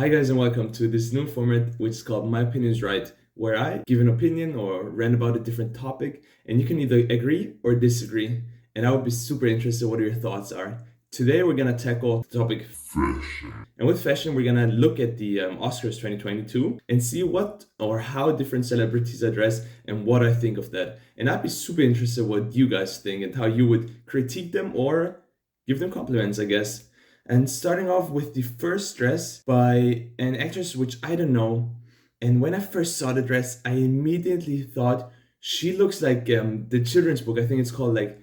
Hi guys and welcome to this new format which is called My Opinion is Right, where I give an opinion or rant about a different topic and you can either agree or disagree, and I would be super interested what your thoughts are. Today we're gonna tackle the topic fashion. And with fashion we're gonna look at the Oscars 2022 and see what or how different celebrities are dressed and what I think of that. And I'd be super interested what you guys think and how you would critique them or give them compliments, I guess. And starting off with the first dress by an actress which I don't know. And when I first saw the dress, I immediately thought she looks like the children's book. I think it's called like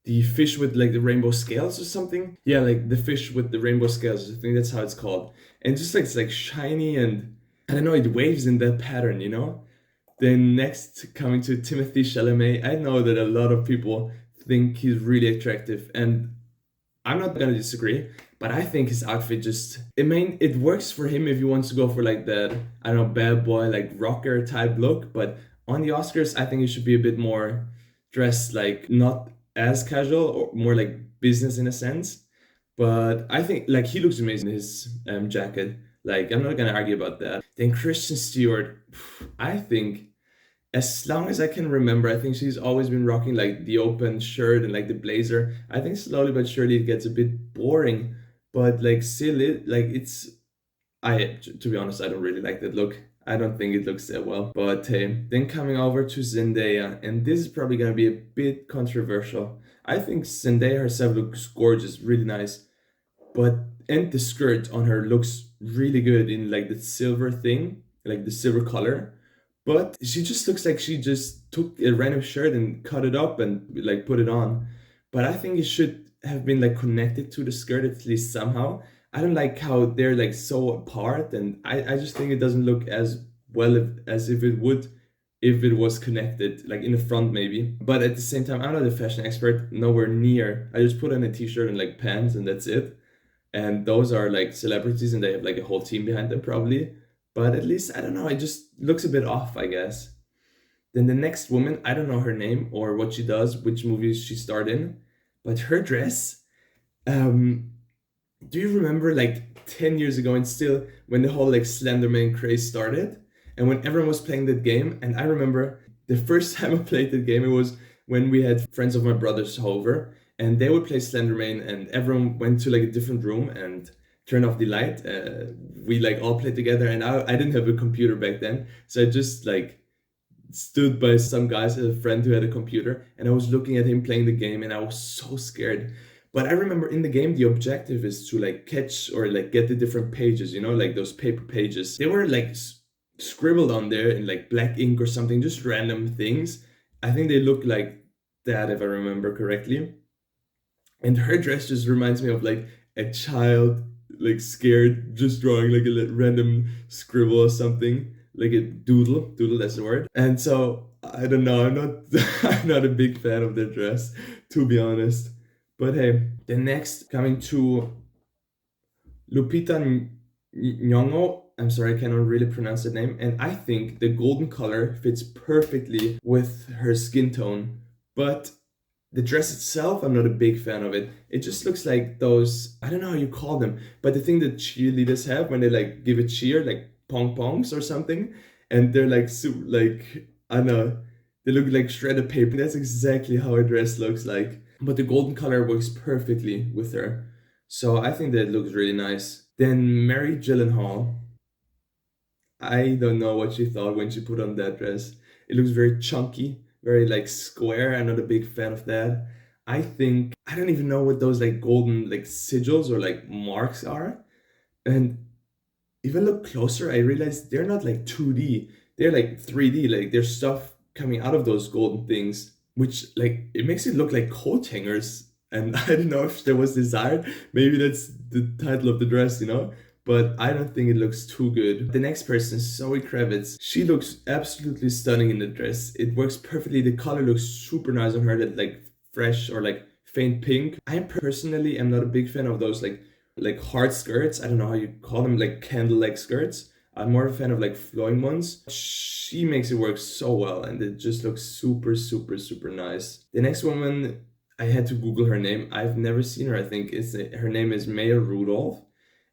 the fish with like the rainbow scales or something. Yeah, like the fish with the rainbow scales. I think that's how it's called. And just like it's like shiny and I don't know, it waves in that pattern, you know? Then next, coming to Timothy Chalamet, I know that a lot of people think he's really attractive, and I'm not gonna disagree, but I think his outfit just it works for him if he wants to go for like that, I don't know, bad boy like rocker type look. But on the Oscars, I think he should be a bit more dressed like not as casual or more like business in a sense. But I think like he looks amazing in his jacket. Like I'm not gonna argue about that. Then Kristen Stewart, I think as long as I can remember, I think she's always been rocking like the open shirt and like the blazer. I think slowly but surely it gets a bit boring, but like still like it's to be honest, I don't really like that look. I don't think it looks that well. But then coming over to Zendaya, and this is probably gonna be a bit controversial. I think Zendaya herself looks gorgeous, really nice, but and the skirt on her looks really good in like the silver thing, like the silver color. But she just looks like she just took a random shirt and cut it up and like put it on. But I think it should have been like connected to the skirt at least somehow. I don't like how they're like so apart, and I just think it doesn't look as well as if it would if it was connected, like in the front maybe. But at the same time, I'm not a fashion expert, nowhere near. I just put on a t-shirt and like pants and that's it. And those are like celebrities and they have like a whole team behind them probably. But at least I don't know, it just looks a bit off, I guess. Then the next woman, I don't know her name or what she does, which movies she starred in, but her dress, um do you remember like 10 years ago and still when the whole like Slenderman craze started and when everyone was playing that game? And I remember the first time I played that game, it was when we had friends of my brother's over and they would play Slenderman and everyone went to like a different room and turned off the light. We like all played together, and I didn't have a computer back then. So I just like stood by some guys, a friend who had a computer, and I was looking at him playing the game and I was so scared. But I remember in the game, the objective is to like catch or like get the different pages, you know, like those paper pages. They were like scribbled on there in like black ink or something, just random things. I think they look like that if I remember correctly. And her dress just reminds me of like a child, like scared, just drawing like a random scribble or something, like a doodle, that's the word. And so I don't know, I'm not I'm not a big fan of their dress, to be honest. But hey, the next coming to Lupita Nyong'o. I'm sorry, I cannot really pronounce the name. And I think the golden color fits perfectly with her skin tone. But the dress itself, I'm not a big fan of it. It just looks like those, I don't know how you call them, but the thing that cheerleaders have when they like give a cheer, like pong pongs or something. And they're like, like, I don't know, they look like shredded paper. That's exactly how her dress looks like. But the golden color works perfectly with her. So I think that looks really nice. Then Mary Gyllenhaal. I don't know what she thought when she put on that dress. It looks very chunky, very like square. I'm not a big fan of that. I think I don't even know what those like golden like sigils or like marks are. And if I look closer, I realize they're not like 2D. They're like 3D. Like there's stuff coming out of those golden things, which like it makes it look like coat hangers. And I don't know if that was desired. Maybe that's the title of the dress, you know? But I don't think it looks too good. The next person, Zoe Kravitz, she looks absolutely stunning in the dress. It works perfectly. The color looks super nice on her, that like fresh or like faint pink. I personally am not a big fan of those like hard skirts. I don't know how you call them, like candle-like skirts. I'm more a fan of like flowing ones. She makes it work so well and it just looks super, super, super nice. The next woman, I had to Google her name. I've never seen her. I think her name is MOIR Rudolph.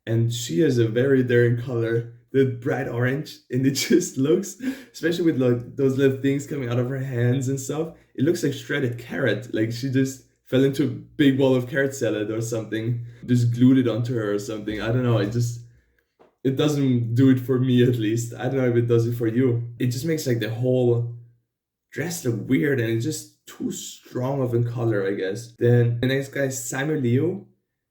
and she has a very daring color, the bright orange, and it just looks, especially with like those little things coming out of her hands and stuff, it looks like shredded carrot. Like she just fell into a big bowl of carrot salad or something, just glued it onto her or something. I don't know. It doesn't do it for me at least. I don't know if it does it for you. It just makes like the whole dress look weird, and it's just too strong of a color, I guess. Then the next guy is Simon Leo.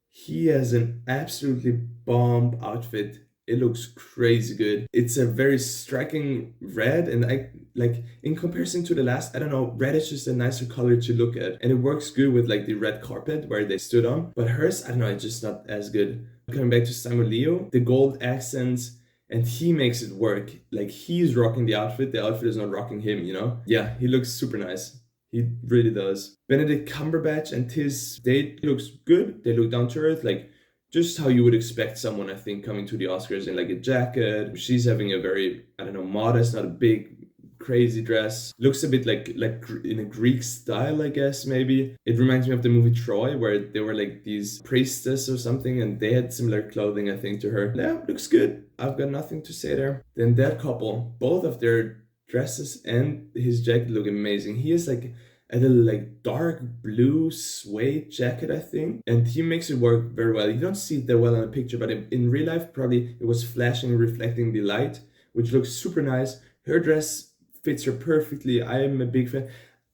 He has an absolutely bomb outfit. It looks crazy good. It's a very striking red, and I like in comparison to the last, I don't know, red is just a nicer color to look at, and it works good with like the red carpet where they stood on. But hers, I don't know, it's just not as good. Coming back to Samuel Leo, the gold accents, and he makes it work. Like he's rocking the outfit is not rocking him, you know? Yeah, he looks super nice. He really does. Benedict Cumberbatch and Tiz, they looks good. They look down to earth, like just how you would expect someone, I think, coming to the Oscars in like a jacket. She's having a very, I don't know, modest, not a big, crazy dress. Looks a bit like in a Greek style, I guess, maybe. It reminds me of the movie Troy, where they were like these priestess or something, and they had similar clothing, I think, to her. Yeah, looks good. I've got nothing to say there. Then that couple, both of their dresses and his jacket look amazing. He has like a little like dark blue suede jacket, I think, and he makes it work very well. You don't see it that well in a picture, but in real life, probably it was flashing, reflecting the light, which looks super nice. Her dress fits her perfectly. I am a big fan.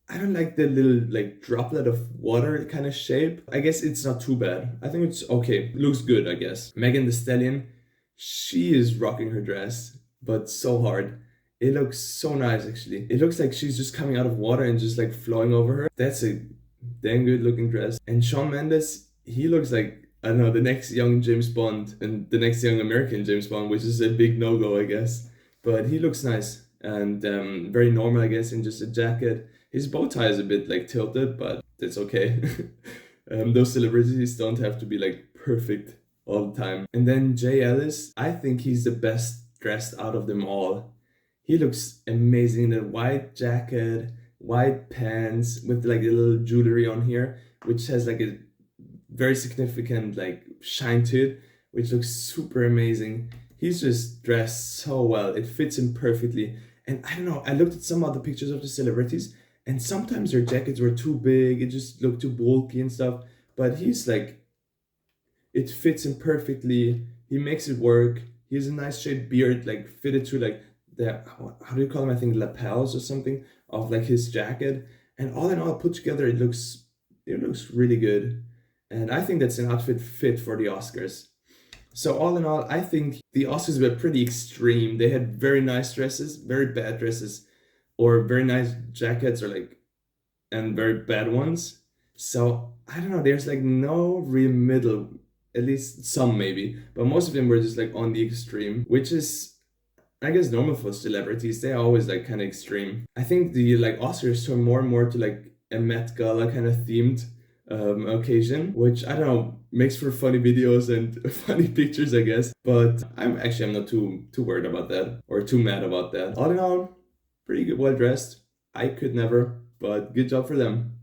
I don't like the little like droplet of water kind of shape. I guess it's not too bad. I think it's okay. Looks good, I guess. Megan Thee Stallion, she is rocking her dress, but so hard. It looks so nice, actually. It looks like she's just coming out of water and just like flowing over her. That's a dang good looking dress. And Shawn Mendes, he looks like, I don't know, the next young James Bond and the next young American James Bond, which is a big no-go, I guess. But he looks nice and very normal, I guess, in just a jacket. His bow tie is a bit like tilted, but it's okay. Those celebrities don't have to be like perfect all the time. And then Jay Ellis, I think he's the best dressed out of them all. He looks amazing in a white jacket, white pants with like a little jewelry on here, which has like a very significant like shine to it, which looks super amazing. He's just dressed so well. It fits him perfectly. And I don't know, I looked at some other pictures of the celebrities, and sometimes their jackets were too big, it just looked too bulky and stuff. But he's like, it fits him perfectly. He makes it work. He has a nice shaped beard, like fitted to like the, how do you call them? I think lapels or something of like his jacket. And all in all, put together, it looks really good. And I think that's an outfit fit for the Oscars. So all in all, I think the Oscars were pretty extreme. They had very nice dresses, very bad dresses, or very nice jackets, or like, and very bad ones. So I don't know. There's like no real middle. At least some maybe, but most of them were just like on the extreme, which is, I guess, normal for celebrities. They're always like kind of extreme. I think the like Oscars turn more and more to like a Met Gala kind of themed occasion, which I don't know, makes for funny videos and funny pictures, I guess. But I'm not too worried about that or too mad about that. All in all, pretty good, well dressed. I could never, but good job for them.